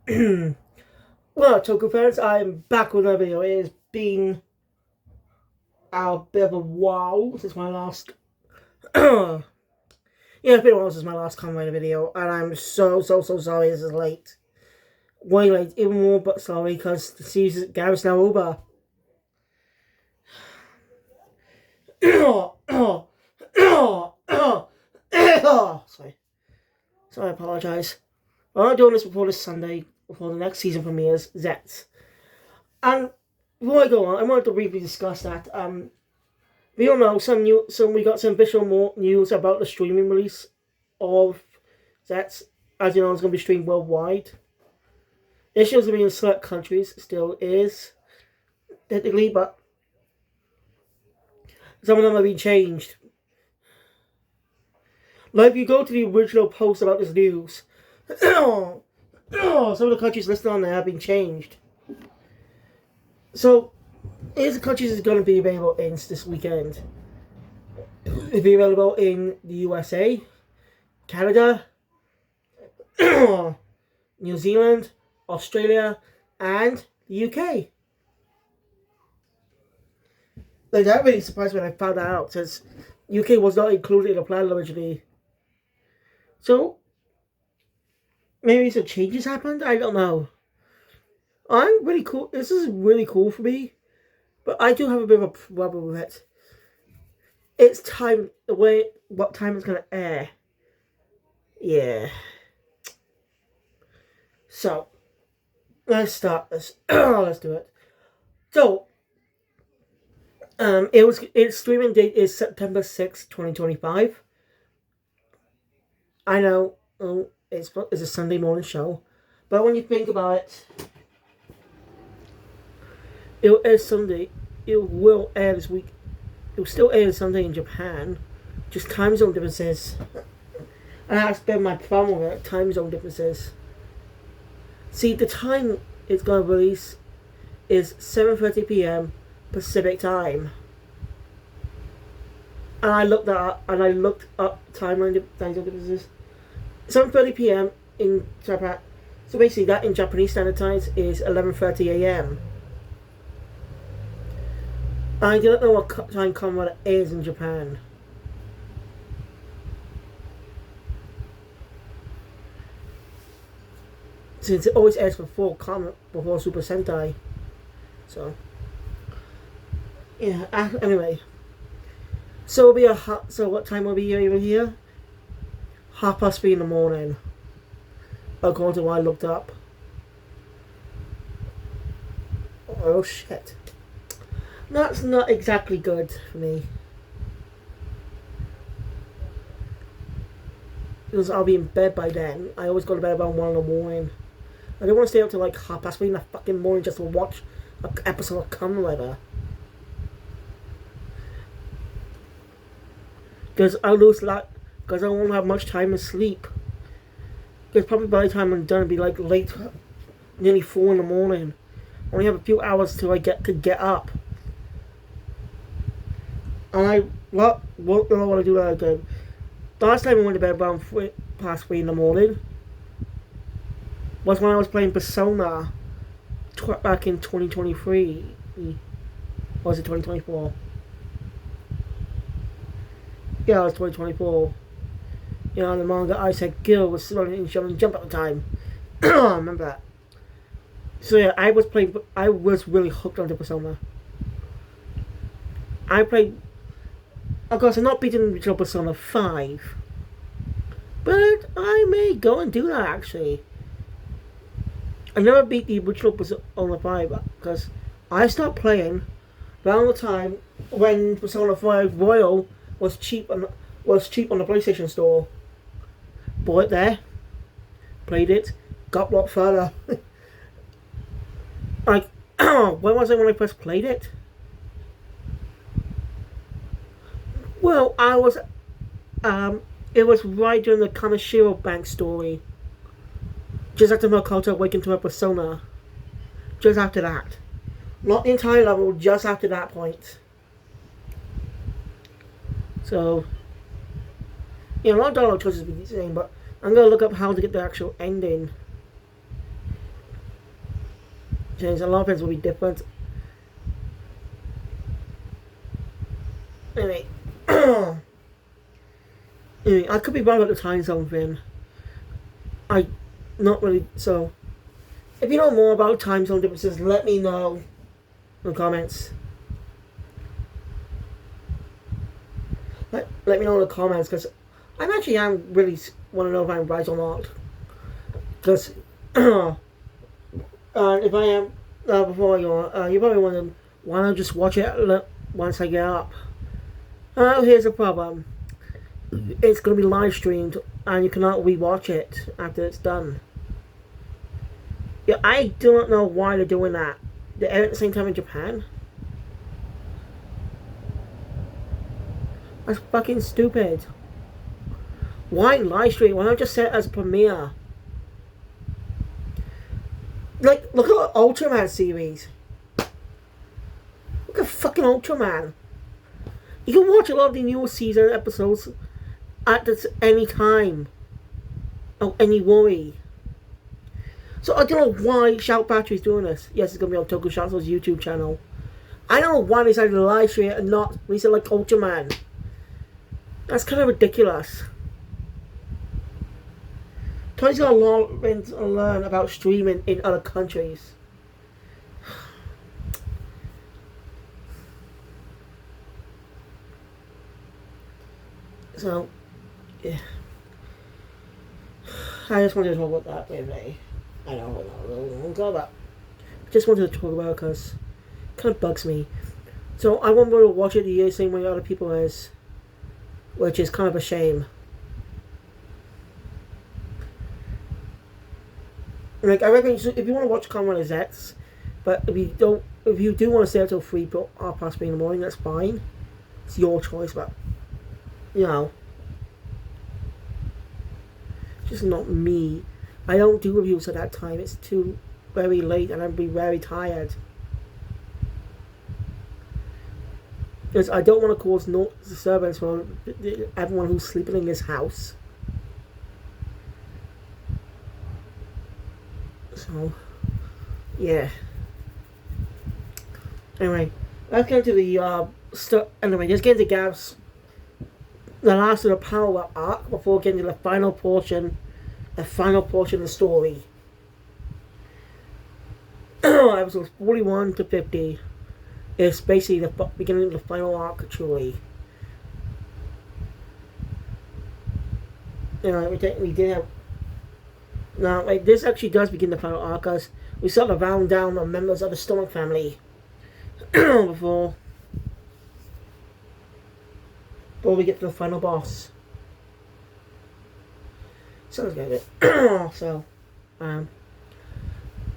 Well, Toku fans, I'm back with another video. It has been a bit of a while since my last. Yeah, it's been a while since my last Kamen video, and I'm so sorry this is late. Way late, even more but sorry because the season Gavv is now over. Sorry, I apologise. I'm not doing this before this Sunday, before the next season premieres, Zets. And before I go on, I wanted to briefly discuss that. We all know we got some official more news about the streaming release of Zets. As you know, it's going to be streamed worldwide. It's just going to be in select countries, still is, technically, but some of them have been changed. Like, if you go to the original post about this news, some of the countries listed on there have been changed. So, here's the countries it's going to be available in this weekend. It'll be available in the USA, Canada, New Zealand, Australia, and the UK. Like, that really surprised me when I found that out, since UK was not included in the plan originally. So, maybe some changes happened? I don't know. I'm really cool. This is really cool for me, but I do have a bit of a problem with it. It's time, what time it's going to air. Yeah. So, let's start this. Let's do it. So, its streaming date is September 6th, 2025. I know it's a Sunday morning show, but when you think about it, it will air Sunday. It will air this week. It will still air Sunday in Japan, just time zone differences. And that's been my problem with it, time zone differences. See, the time it's going to release is 7:30 p.m. Pacific time. And I looked up time zone differences. 7:30 p.m. in Japan. So basically, that in Japanese standard times is 11:30 a.m. I don't know what time Kamen is in Japan. Since it always airs before Super Sentai. So, yeah, anyway. So what time will be over here? 3:30 in the morning. According to what I looked up. Oh shit. That's not exactly good for me. Because I'll be in bed by then. I always go to bed about 1 in the morning. I don't want to stay up till like 3:30 in the fucking morning just to watch an episode of Kamen Rider. Because I'll lose that. Because I won't have much time to sleep. Because probably by the time I'm done, it'll be like late, nearly 4 in the morning. I only have a few hours till I could get up. And I won't know what to do that again. The last time I went to bed around 3:30 in the morning was when I was playing Persona back in 2023. Or was it 2024? Yeah, it was 2024. You know, the manga I said Gil was running and jump at the time. I remember that. So yeah, I was really hooked onto Persona. I played. Of course, I'm not beating the original Persona 5. But I may go and do that actually. I never beat the original Persona 5 because I stopped playing around the time when Persona 5 Royal was cheap on the PlayStation Store. Bought it there, played it, got a lot further. Like, when was it when I first played it? Well, it was right during the Kaneshiro Bank story. Just after Makoto awakened to her persona. Just after that. Not the entire level, just after that point. So, a lot of dialogue choices will be the same, but I'm going to look up how to get the actual ending. change. A lot of things will be different. Anyway, anyway, I could be wrong about the time zone thing. I not really so. If you know more about time zone differences, let me know in the comments. Let me know in the comments because I'm really want to know if I'm right or not. Because if I am before you probably wondering why not just watch it once I get up. Here's the problem. It's going to be live streamed and you cannot rewatch it after it's done. Yeah, I do not know why they're doing that. They air at the same time in Japan. That's fucking stupid. Why live stream? Why not just set it as a premiere? Like, look at the Ultraman series. Look at fucking Ultraman. You can watch a lot of the new season episodes at any time. Oh, any worry. So I don't know why Shout Factory is doing this. Yes, it's going to be on Tokusatsu's YouTube channel. I don't know why they decided to live stream it and not release it like Ultraman. That's kind of ridiculous. Tony's got a lot to learn about streaming in other countries. So, yeah. I just wanted to talk about that today. I know we're not really going to go about. I just wanted to talk about it because it kind of bugs me. So I won't be able to watch it the same way other people is, which is kind of a shame. Like I reckon, if you want to watch Kamen Zets, but if you do want to stay until 3:30 in the morning, that's fine. It's your choice, but you know, it's just not me. I don't do reviews at that time. It's too very late, and I'd be very tired. Because I don't want to cause no disturbance for everyone who's sleeping in this house. So, yeah. Anyway, let's get into the anyway, let's get into Gavv's the last of the power arc before getting to the final portion of the story. Episodes 41 to 50 is basically the beginning of the final arc truly. We did have. Now, like, this actually does begin the final arc, as we start to round down the members of the Stomach family before we get to the final boss. So let's get it. So, if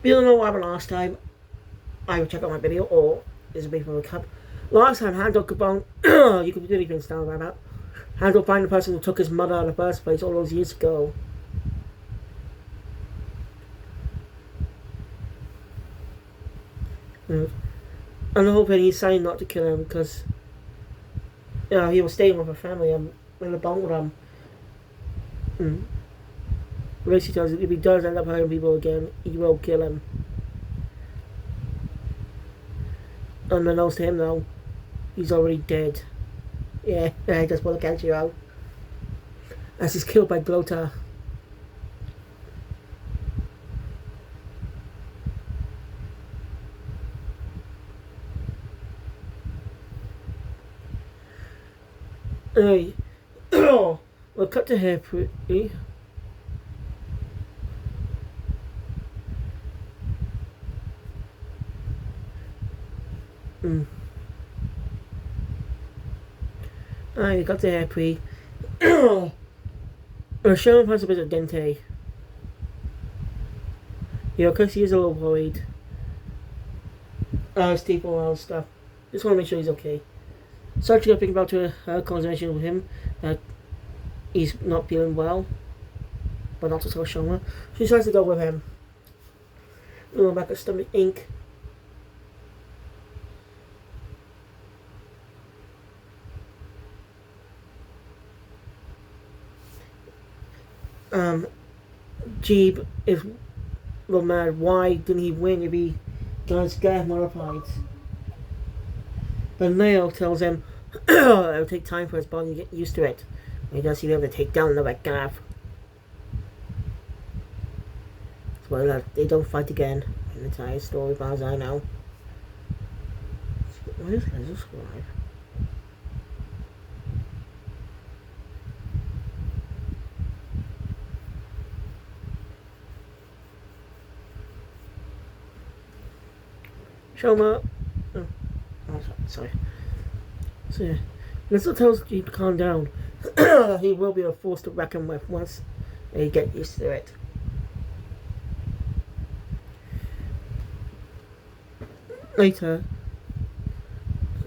you don't know what happened last time, I will check out my video, or there's a brief recap. Last time, Handle Capone, you could really think down about that. Handle find the person who took his mother in the first place all those years ago. And the whole thing, he's saying not to kill him because he was staying with her family and in the bond with him. Basically tells him if he does end up hurting people again, he will kill him. Unbeknownst to him though, he's already dead. Yeah, I just want to catch you out. As he's killed by Glota. Hey, we'll cut to here pretty. Alright, got the hair pre. We're showing us a bit of Dente. Because he is a little worried. Steve and all stuff. Just want to make sure he's okay. Starts to think about her conversation with him. He's not feeling well. But not to tell Shoma. She decides to go with him. We're back at Stomach Inc. Jeeb is well mad. Why didn't he win if he Guys, Gavv modified. But Leo tells him it'll take time for his body to get used to it. He does, he'll be able to take down another Gavv. Well, they don't fight again in the entire story, as far as I know. What is this subscribe? Shoma. Oh, sorry. So yeah, Lizzo tells you to calm down. He will be a force to reckon with once they get used to it. Later,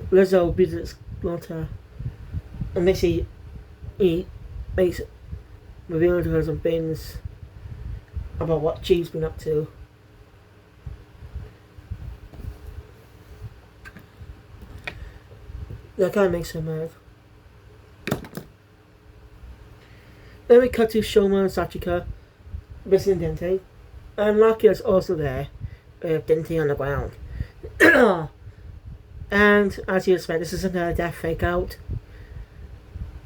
Lizzo visits Lotta, and Missy makes reveal to her some things about what she's been up to. That kind of makes her mad. Then we cut to Shoma and Sachika visiting Dente, and Lakia is also there with Dente on the ground. And as you expect, this is another death fake out.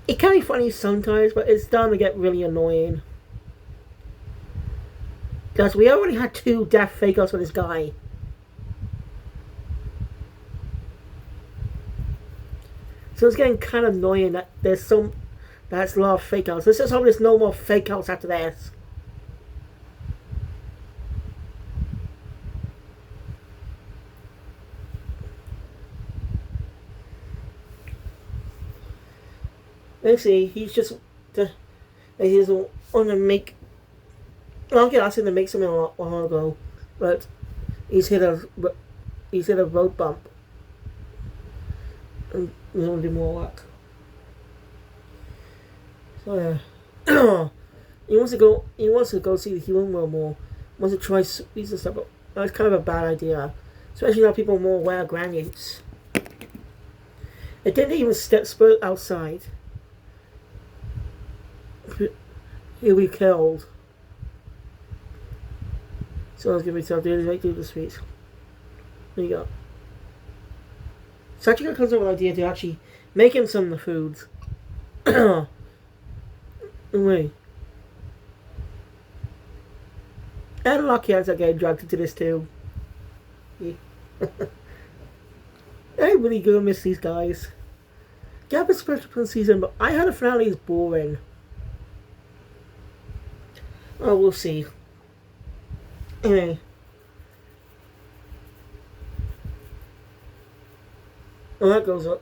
It can be funny sometimes, but it's starting to get really annoying. Because we already had 2 death fake outs for this guy. So it's getting kind of annoying that that's a lot of fake outs. Let's just hope there's no more fake outs after this. Let's see, he doesn't want to make. Well, I asked him to make something a while ago, but he's hit a road bump, and he's going to do more work. So yeah, he wants to go see the human world more. Wants to try sweets and stuff, but that's kind of a bad idea, especially now people more wear granules. It didn't even step foot outside. He'll be killed. So I was giving myself right through the streets. There you go. Sachika comes up with an idea to actually make him some of the foods. Wait. And Lucky ends up getting dragged into this too. Yeah. I really gonna miss these guys. Gavv is special for the season, but I had a finale is boring. Oh, we'll see. Anyway. Well, that goes up.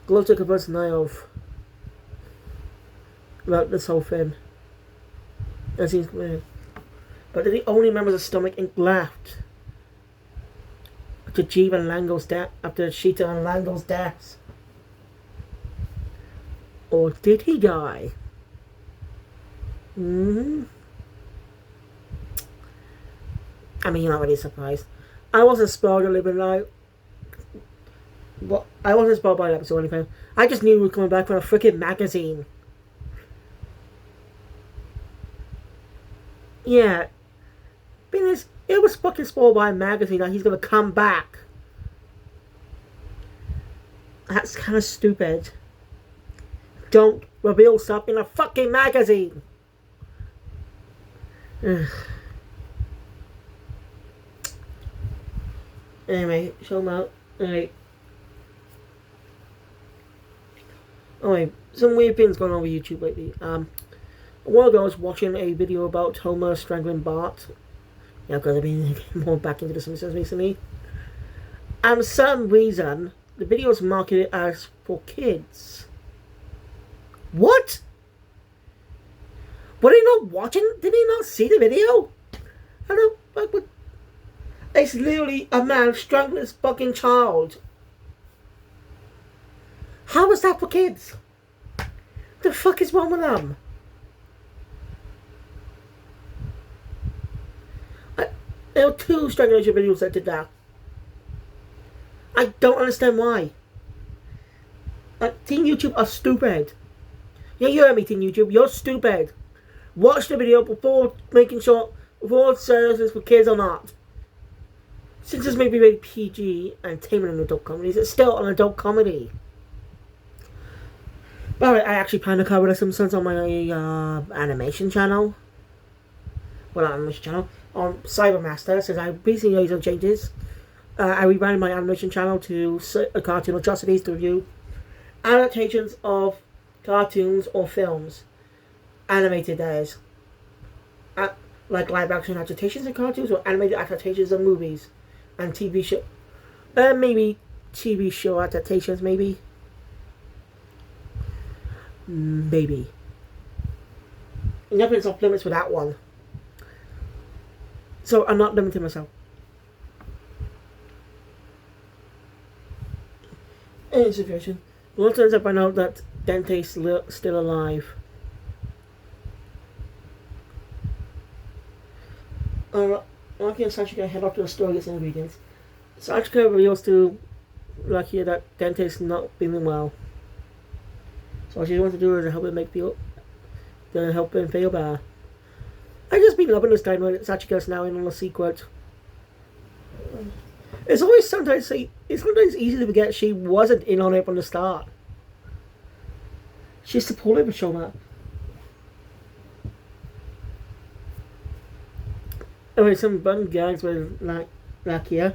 Glow took a person of about this whole thing. That seems weird. But they're the only members of Stomach Inc. left after Jeev and Lango's death, after Sheeta and Lango's deaths. Or did he die? I mean, you're not really surprised. I wasn't spoiled a little bit like. But I wasn't spoiled by the episode or anything. I just knew he was coming back from a freaking magazine. Yeah. Because it was fucking spoiled by a magazine that he's gonna come back. That's kind of stupid. Don't reveal stuff in a fucking magazine. Anyway, show them out. Alright. Anyway, some weird things going on with YouTube lately. A while ago I was watching a video about Homer strangling Bart. Yeah, because I've been more back into the Simpsons recently. And for some reason, the video is marketed as for kids. What? Were they not watching? Did they not see the video? I don't like what. It's literally a man strangling his fucking child. How is that for kids? The fuck is wrong with them? There were 2 strangulation videos that did that. I don't understand why. Teen YouTube are stupid. Yeah, you heard me, Teen YouTube. You're stupid. Watch the video before making sure before it says it's for kids or not. Since this may be rated PG and tamer than adult comedies, it's still an adult comedy. But I actually plan to cover The Simpsons on my animation channel. Well, not animation channel. On Cybermaster, since I recently made some changes. I rebranded my animation channel to Cartoon Atrocities to review adaptations of cartoons or films. Animated, that is. Like live action adaptations of cartoons or animated adaptations of movies. And TV show. Maybe TV show adaptations, maybe. Maybe. Nothing's off limits with that one. So I'm not limiting myself. In this situation, it turns out I know that Dente's still alive. Lucky and Sachika head off to the store to get some ingredients. Sachika reveals to Lucky that Dente's not feeling well. So what she wants to do is to help him feel better. I just been loving this time when Sachika's now in on a secret. It's always sometimes easy to forget she wasn't in on it from the start. She's supportive of Shoma. Anyway, some fun gags with Lakia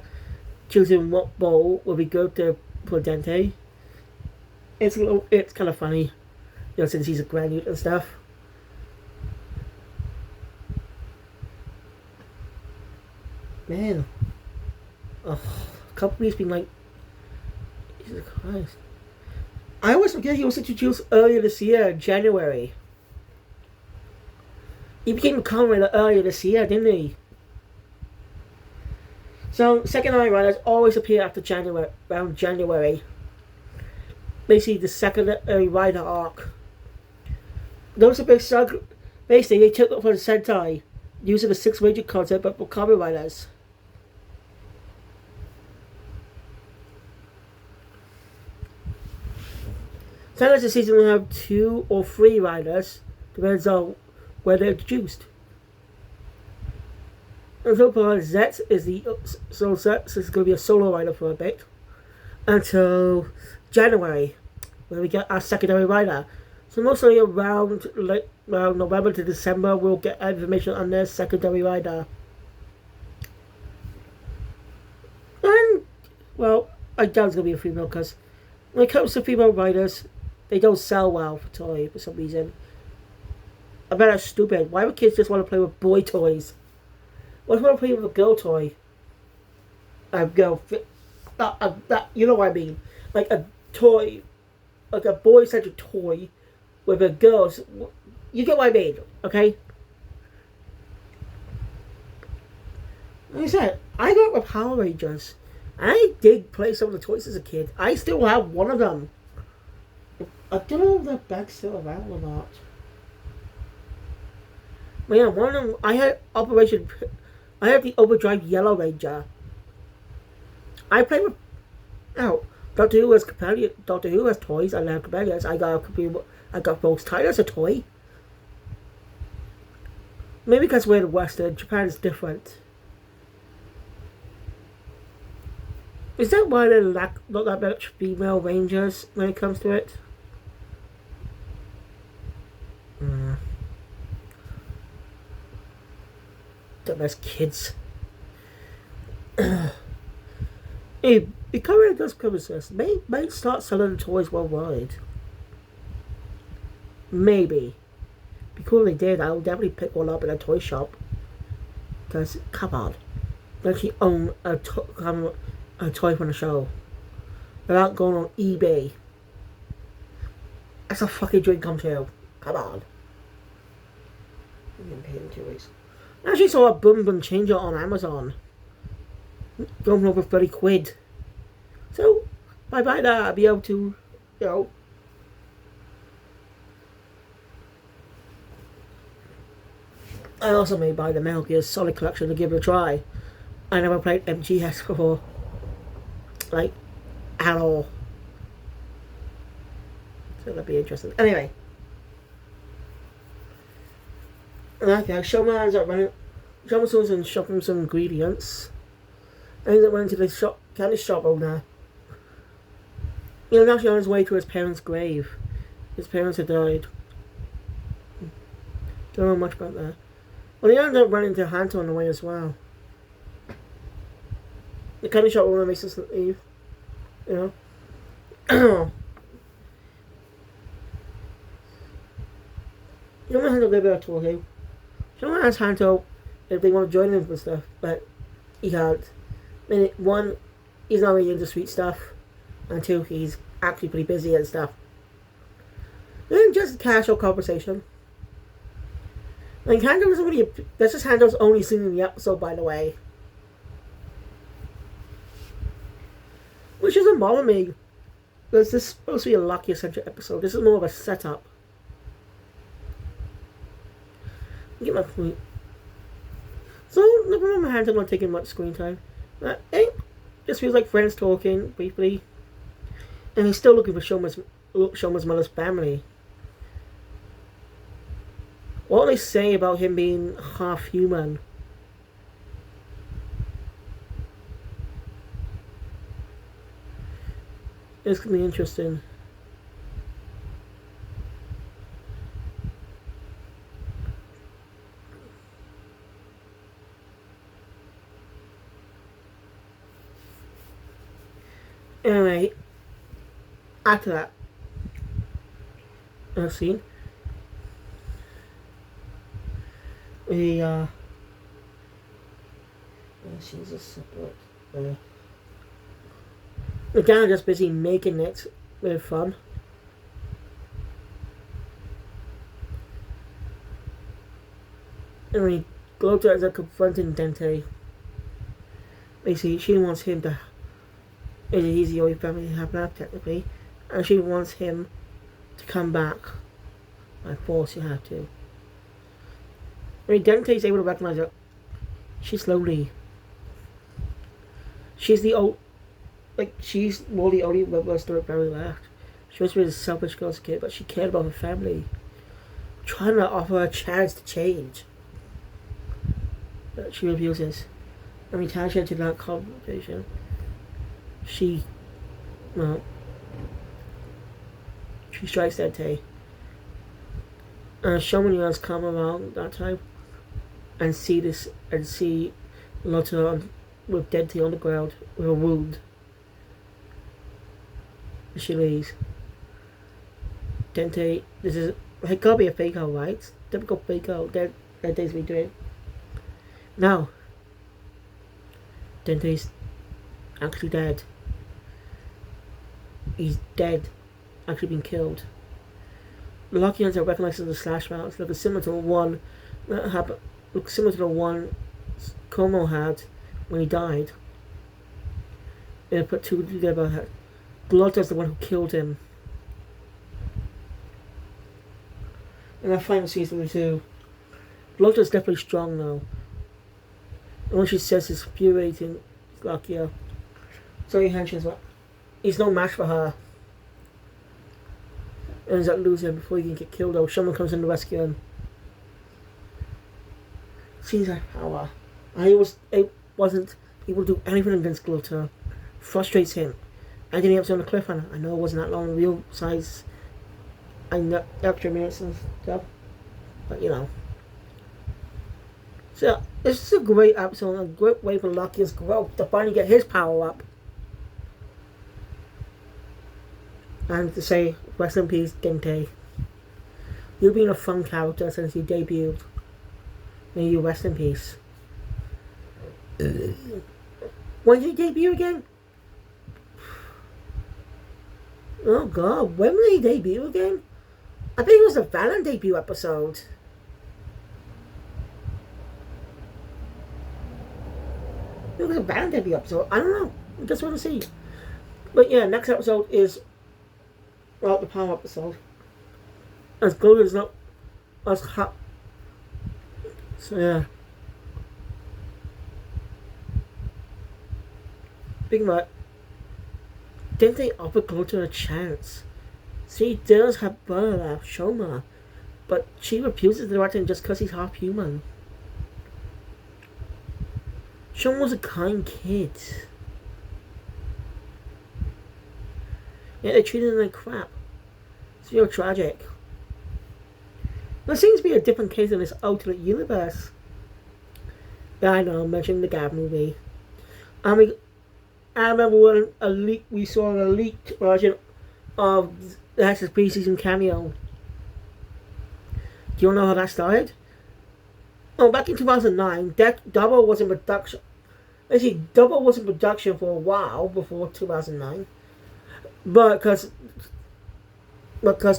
choosing what bowl will be good for Dente. It's kind of funny, since he's a graduate and stuff. Man, company's been like, Jesus Christ. I always forget he was introduced earlier this year, January. He became a Kamen earlier this year, didn't he? So, secondary riders always appear after around January. Basically, the secondary rider arc. Those are basically, they took up for the Sentai, using the 6 major concept, but for Kamen riders. Sometimes the season will have 2 or 3 riders, depends on where they're introduced. And so far, Zet is the solo set, so it's going to be a solo rider for a bit. Until January, when we get our secondary rider. So mostly around November to December, we'll get information on their secondary rider. And, well, I doubt it's going to be a female, because when it comes to female riders, they don't sell well for toy for some reason. I bet that's stupid. Why would kids just want to play with boy toys? Why do you want to play with a girl toy? You know what I mean? Like a toy, like a boy-centered toy with a girl's. You get what I mean, okay? Like I said, I grew up with Power Rangers. I did play some of the toys as a kid. I still have one of them. I don't know if that bag's still around or not. But yeah, one of them, I had the Overdrive Yellow Ranger. I played with, Doctor Who has companion. Doctor Who has toys. I have companions. I got Rose Tyler as a toy. Maybe because we're in the Western, Japan is different. Is that why there not that much female Rangers when it comes to it? Dumbass kids. Hey, the Kamen does come with this. May start selling toys worldwide. Maybe. Because they did, I will definitely pick one up in a toy shop. Because, come on. They actually own a toy from the show. Without going on eBay. That's a fucking dream come true. Come on. I'm getting paid in 2 weeks. I actually saw a Boom Boom Changer on Amazon. Going over 30 quid. So, if I buy that, I'll be able to, I also may buy the Metal Gear Solid collection to give it a try. I never played MGS before. Like, at all. So that'd be interesting. Anyway. Okay, Showman's up running. Showman's and shopping some ingredients. And he went into the shop, candy shop owner. He was actually on his way to his parents' grave. His parents had died. Don't know much about that. Well, he ended up running into Hanto on the way as well. The candy shop owner makes us leave. You know? Someone had a little bit of told him. Someone asked Hanto if they want to join him and stuff, but he can't. One, he's not really into sweet stuff, and two, he's actually pretty busy and stuff. And just a casual conversation. And Hanto doesn't really. That's just Hanto's only scene in the episode, by the way. Which doesn't bother me. Because this is supposed to be a Lucky-centric episode. This is more of a setup. Get my point. So, no problem with Hanto not taking much screen time. It just feels like friends talking, briefly. And he's still looking for Shoma's mother's family. What do they say about him being half human? It's going to be interesting. Anyway, after that scene, she's a separate. The guy just busy making it with fun. And when Glota ends up confronting Dente, basically she wants him to. He's the only family to have now, technically, and she wants him to come back. By force, you have to. When Dente's able to recognize her, she's lonely. She's the old. She's more the only member of Story family left. She was really a selfish girl's kid, but she cared about her family. Trying to offer her a chance to change. But she refuses. And retaliation to that conversation. She strikes Dente. And Shomon come around that time and see Lotta with Dente on the ground with a wound. She leaves. Dente, it gotta be a fake out, right? Typical fake out that Dente's been doing. Now, Dente's actually dead. He's dead. Actually been killed. The Lucky ends up recognizing the slash marks looking similar to the one that happened. Looks similar to the one Como had when he died. And put two together. Glotta's the one who killed him. And I find season 2. Glotta's definitely strong though. And what she says is infuriating. Luckier. So he mentions what he's no match for her. And ends up losing before he can get killed though. Someone comes in to rescue him. Sees her power. It wasn't able to do anything against Glotta. Frustrates him. I didn't have to on the cliffhanger. I know it wasn't that long. Real size. I know extra minutes and stuff. But you know. So this is a great episode, a great way for Lucky's growth to finally get his power up. And to say, rest in peace, Dente. You've been a fun character since you debuted. May you rest in peace. When did you debut again? Oh god, when did he debut again? I think it was the Valen debut episode. It was a Valen debut episode. I don't know. I just want to see. But yeah, next episode is the power episode. As good as not as hot. So yeah. Thinking about didn't they offer Glota a chance? She does have brother left, Shoma, but she refuses to direct him just because he's half human. Sean was a kind kid. Yet they treated him like crap. It's real tragic. There seems to be a different case in this alternate universe. Yeah, I know, I'm mentioning the Gavv movie. I mean, I remember when we saw a leaked version of the SSP season cameo. Do you know how that started? Oh, back in 2009, Double was in production. Actually, Double was in production for a while before 2009. But because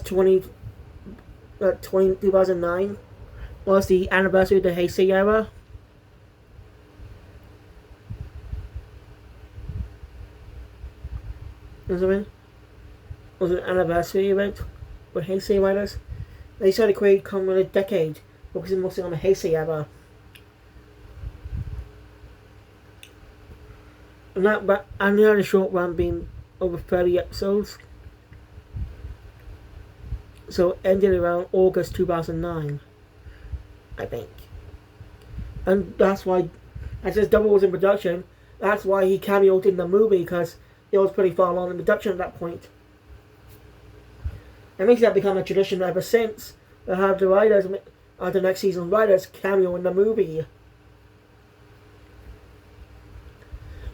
2009 was the anniversary of the Heisei era. You know what I mean? It was an anniversary event with Heisei writers. They decided to create Kamen a decade, focusing mostly on the Heisei era. And they had a short run being over 30 episodes. So it ended around August 2009, I think. And that's why, as this Double was in production, that's why he cameoed in the movie, because it was pretty far along in production at that point. It makes that become a tradition ever since, to have the writers, the next season's writers, cameo in the movie.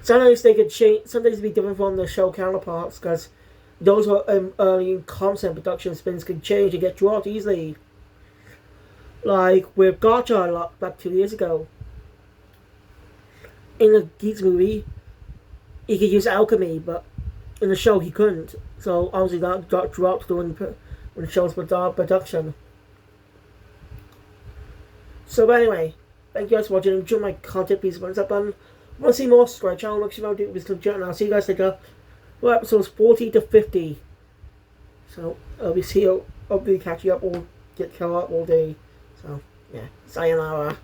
Sometimes they could change, sometimes it'd be different from the show counterparts, because those were early concept production spins could change and get dropped easily. Like with Gotcha back 2 years ago. In the Geeks movie, he could use alchemy, but in the show he couldn't. So obviously that got dropped during the show's production. So anyway, thank you guys for watching. Enjoy my content, please thumbs up button. Want to see more? Subscribe to the channel. Make sure you do this legit, and I'll see you guys later. Well, episodes 40 to 50. So I'll be catch you up or get caught up all day. So yeah, sayonara.